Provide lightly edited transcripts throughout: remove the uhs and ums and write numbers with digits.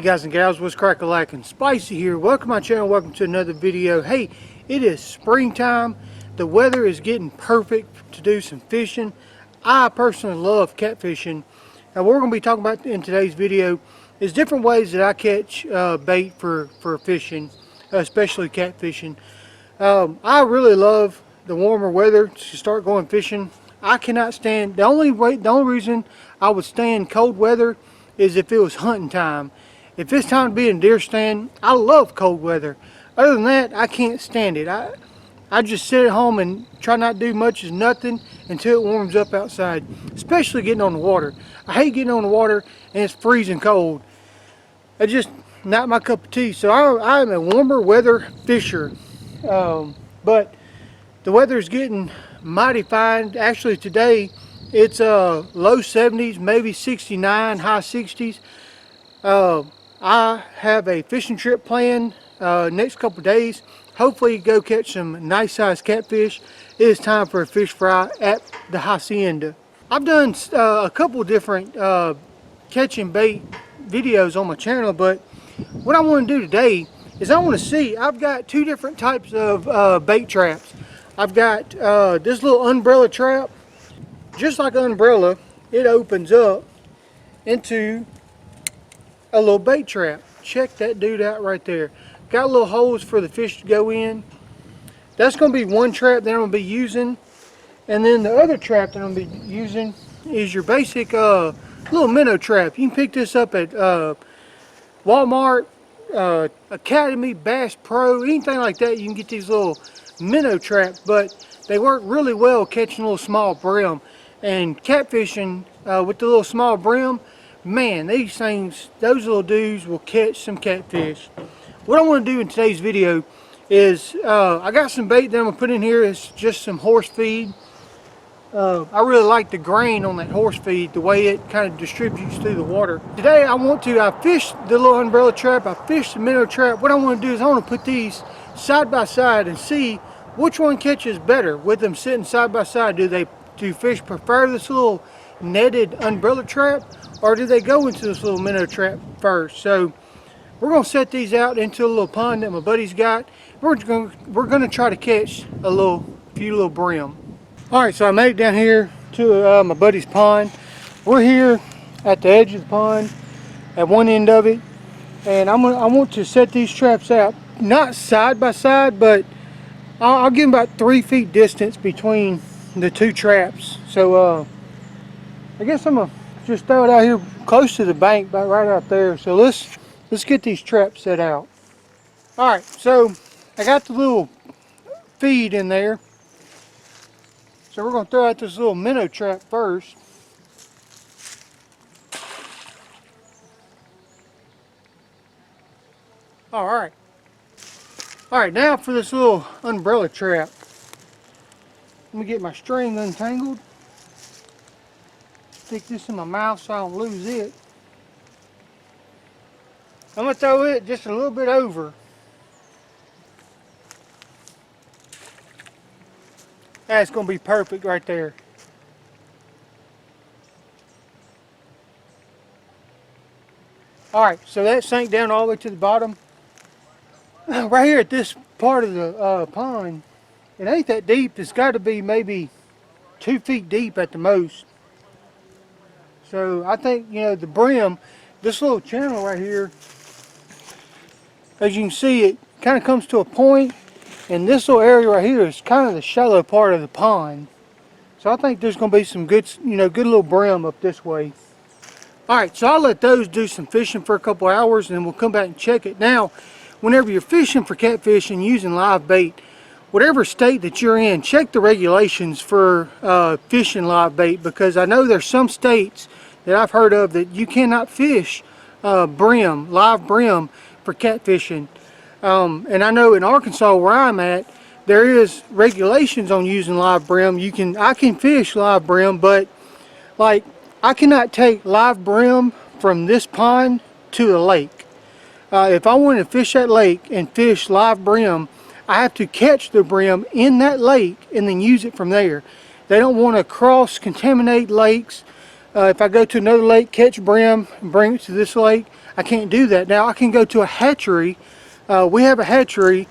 guys and gals, what's crack-a-lackin'? Spicy here. Welcome to my channel. Welcome to another video. Hey, it is springtime. The weather is getting perfect to do some fishing. I personally love catfishing. Now what we're going to be talking about in today's video is different ways that I catch bait for fishing, especially catfishing. I really love the warmer weather to start going fishing. I cannot stand, the only reason I would stand cold weather is if it was hunting time. If it's time to be in deer stand, I love cold weather. Other than that, I can't stand it. I just sit at home and try not to do much as nothing until it warms up outside, especially getting on the water. I hate getting on the water and it's freezing cold. It's just not my cup of tea. So I'm a warmer weather fisher. But the weather is getting mighty fine. Actually today it's low 70s, maybe 69, high 60s. I have a fishing trip planned next couple of days. Hopefully go catch some nice sized catfish. It is time for a fish fry at the hacienda. I've done a couple different catching bait videos on my channel, but what I want to do today is I want to see, I've got two different types of bait traps. I've got this little umbrella trap. Just like an umbrella, it opens up into a little bait trap. Check that dude out right there. Got little holes for the fish to go in. That's going to be one trap that I'm going to be using. And then the other trap that I'm going to be using is your basic little minnow trap. You can pick this up at Walmart, Academy, Bass Pro, anything like that. You can get these little minnow traps, but they work really well catching a little small brim. And catfishing with the little small brim, man, these things, those little dudes will catch some catfish. What I want to do in today's video is, I got some bait that I'm going to put in here. It's just some horse feed. I really like the grain on that horse feed, the way it kind of distributes through the water. Today I fished the little umbrella trap, I fished the minnow trap. What I want to do is I want to put these side by side and see which one catches better with them sitting side by side. Do fish prefer this little netted umbrella trap, or do they go into this little minnow trap first? So we're going to set these out into a little pond that my buddy's got. We're going to try to catch a few little brim. Alright, so I made it down here to my buddy's pond. We're here at the edge of the pond, at one end of it, and I want to set these traps out, not side by side, but I'll give them about 3 feet distance between the two traps. So I guess I'm gonna just throw it out here close to the bank, about right out there. So let's get these traps set out. All right, so I got the little feed in there. So we're gonna throw out this little minnow trap first. All right, now for this little umbrella trap. Let me get my string untangled. Stick this in my mouth so I don't lose it. I'm going to throw it just a little bit over. That's going to be perfect right there. Alright, so that sank down all the way to the bottom. Right here at this part of the pond, it ain't that deep. It's got to be maybe 2 feet deep at the most. So I think, you know, the brim, this little channel right here, as you can see, it kind of comes to a point, and this little area right here is kind of the shallow part of the pond. So I think there's going to be some good, you know, good little brim up this way. Alright, so I'll let those do some fishing for a couple hours, and then we'll come back and check it. Now, whenever you're fishing for catfish and using live bait, whatever state that you're in, check the regulations for fishing live bait, because I know there's some states that I've heard of that you cannot fish live brim for catfishing. And I know in Arkansas where I'm at, there is regulations on using live brim. I can fish live brim, but like I cannot take live brim from this pond to a lake. If I want to fish that lake and fish live brim, I have to catch the brim in that lake and then use it from there. They don't want to cross-contaminate lakes. If I go to another lake, catch brim, and bring it to this lake, I can't do that. Now I can go to a hatchery. We have a hatchery.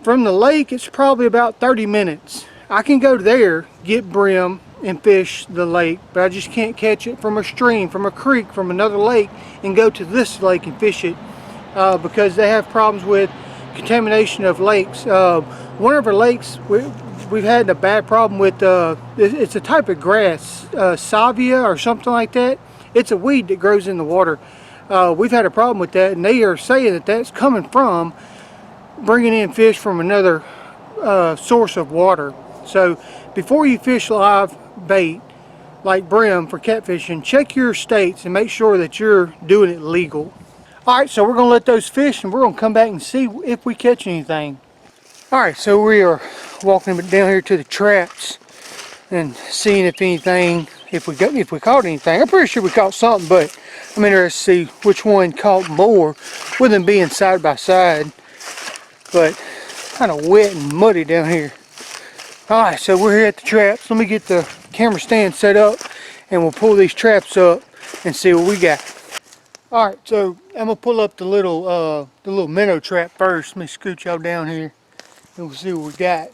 From the lake, it's probably about 30 minutes. I can go there, get brim, and fish the lake, but I just can't catch it from a stream, from a creek, from another lake, and go to this lake and fish it because they have problems with contamination of lakes. One of our lakes, we've had a bad problem with, it's a type of grass, salvia or something like that. It's a weed that grows in the water. We've had a problem with that, and they are saying that that's coming from bringing in fish from another source of water. So before you fish live bait like brim for catfishing, check your states and make sure that you're doing it legal. Alright, so we're going to let those fish and we're going to come back and see if we catch anything. Alright, so we are walking down here to the traps and seeing if anything, if we caught anything. I'm pretty sure we caught something, but I'm interested to see which one caught more with them being side by side. But kind of wet and muddy down here. Alright, so we're here at the traps. Let me get the camera stand set up and we'll pull these traps up and see what we got. Alright, so I'm gonna pull up the little minnow trap first. Let me scoot y'all down here and we'll see what we got.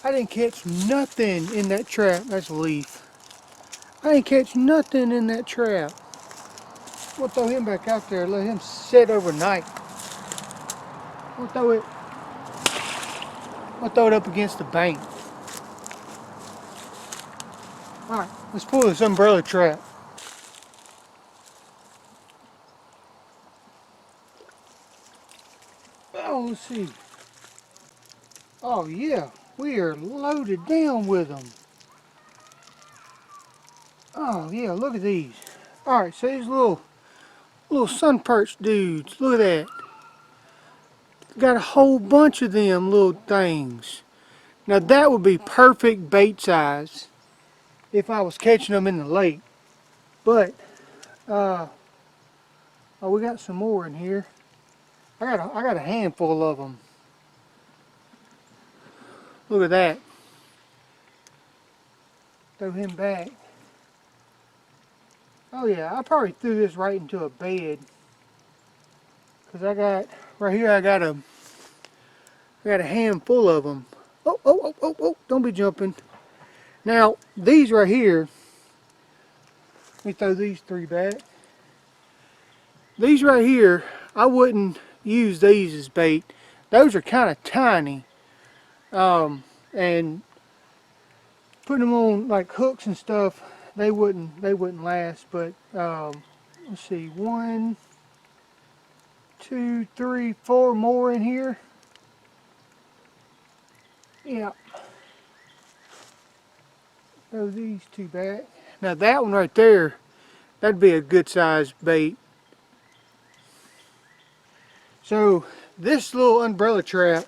I didn't catch nothing in that trap. That's a leaf. I didn't catch nothing in that trap. We'll throw him back out there, let him sit overnight. We'll throw it up against the bank. Alright, let's pull this umbrella trap. Oh, let's see. Oh yeah, we are loaded down with them. Oh yeah, look at these. Alright, so these little sun perch dudes, look at that. Got a whole bunch of them little things. Now that would be perfect bait size if I was catching them in the lake. But, oh, we got some more in here. I got a handful of them. Look at that. Throw him back. Oh yeah, I probably threw this right into a bed. Cause I got, right here I got a handful of them. Oh, don't be jumping. Now, these right here, let me throw these three back. These right here, I wouldn't use these as bait. Those are kind of tiny. And putting them on like hooks and stuff, they wouldn't last. But let's see, 1, 2, 3, 4 more in here. Yeah. Throw these two back. Now that one right there, that'd be a good size bait. So this little umbrella trap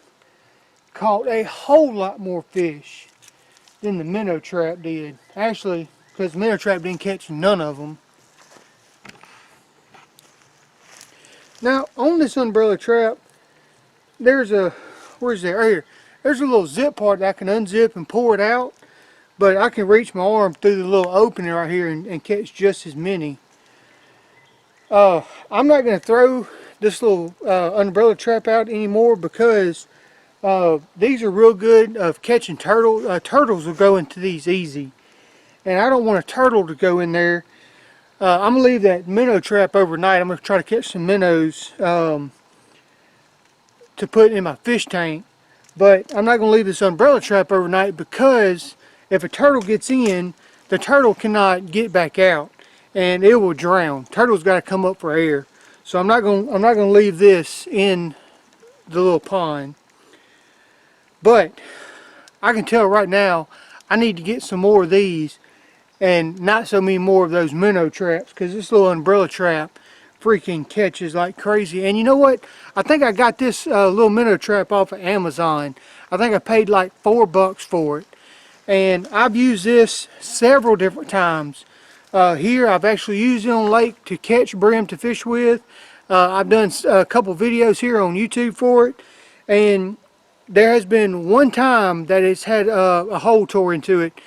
caught a whole lot more fish than the minnow trap did. Actually, because the minnow trap didn't catch none of them. Now on this umbrella trap, there's a, where's that? Right here. There's a little zip part that I can unzip and pour it out. But I can reach my arm through the little opening right here and catch just as many. I'm not going to throw this little umbrella trap out anymore because these are real good of catching turtles. Turtles will go into these easy. And I don't want a turtle to go in there. I'm going to leave that minnow trap overnight. I'm going to try to catch some minnows to put in my fish tank. But I'm not going to leave this umbrella trap overnight because if a turtle gets in, the turtle cannot get back out and it will drown. Turtle's got to come up for air. So I'm not going to leave this in the little pond. But I can tell right now I need to get some more of these and not so many more of those minnow traps, because this little umbrella trap freaking catches like crazy. And you know what? I think I got this little minnow trap off of Amazon. I think I paid like $4 for it. And I've used this several different times here. I've actually used it on lake to catch brim to fish with. I've done a couple videos here on YouTube for it, and there has been one time that it's had a hole tore into it,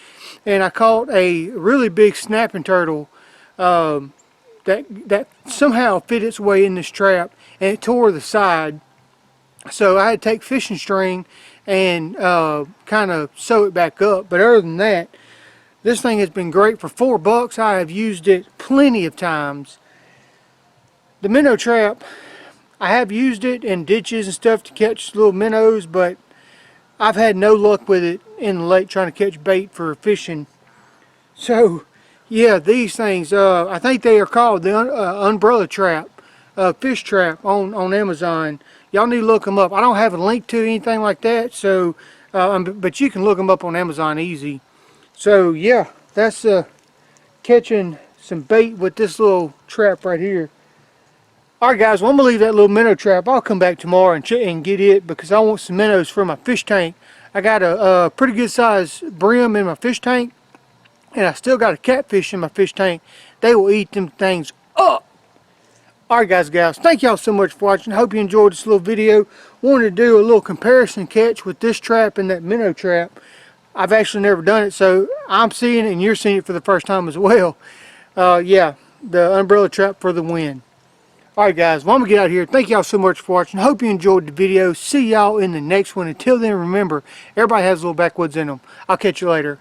and I caught a really big snapping turtle that somehow fit its way in this trap, and it tore the side. So I had to take fishing string and kind of sew it back up. But other than that, this thing has been great for $4. I have used it plenty of times. The minnow trap, I have used it in ditches and stuff to catch little minnows, but I've had no luck with it in the lake trying to catch bait for fishing. So yeah, these things, I think they are called the umbrella trap, fish trap on Amazon. Y'all need to look them up. I don't have a link to anything like that, so but you can look them up on Amazon easy. So yeah, that's catching some bait with this little trap right here. Alright guys, well, I'm going to leave that little minnow trap. I'll come back tomorrow and get it because I want some minnows for my fish tank. I got a pretty good size brim in my fish tank, and I still got a catfish in my fish tank. They will eat them things up. Alright guys and gals, thank y'all so much for watching. Hope you enjoyed this little video. Wanted to do a little comparison catch with this trap and that minnow trap. I've actually never done it, so I'm seeing it and you're seeing it for the first time as well. Yeah, the umbrella trap for the win. Alright guys, well, I'm going to get out of here. Thank y'all so much for watching. Hope you enjoyed the video. See y'all in the next one. Until then, remember, everybody has a little backwoods in them. I'll catch you later.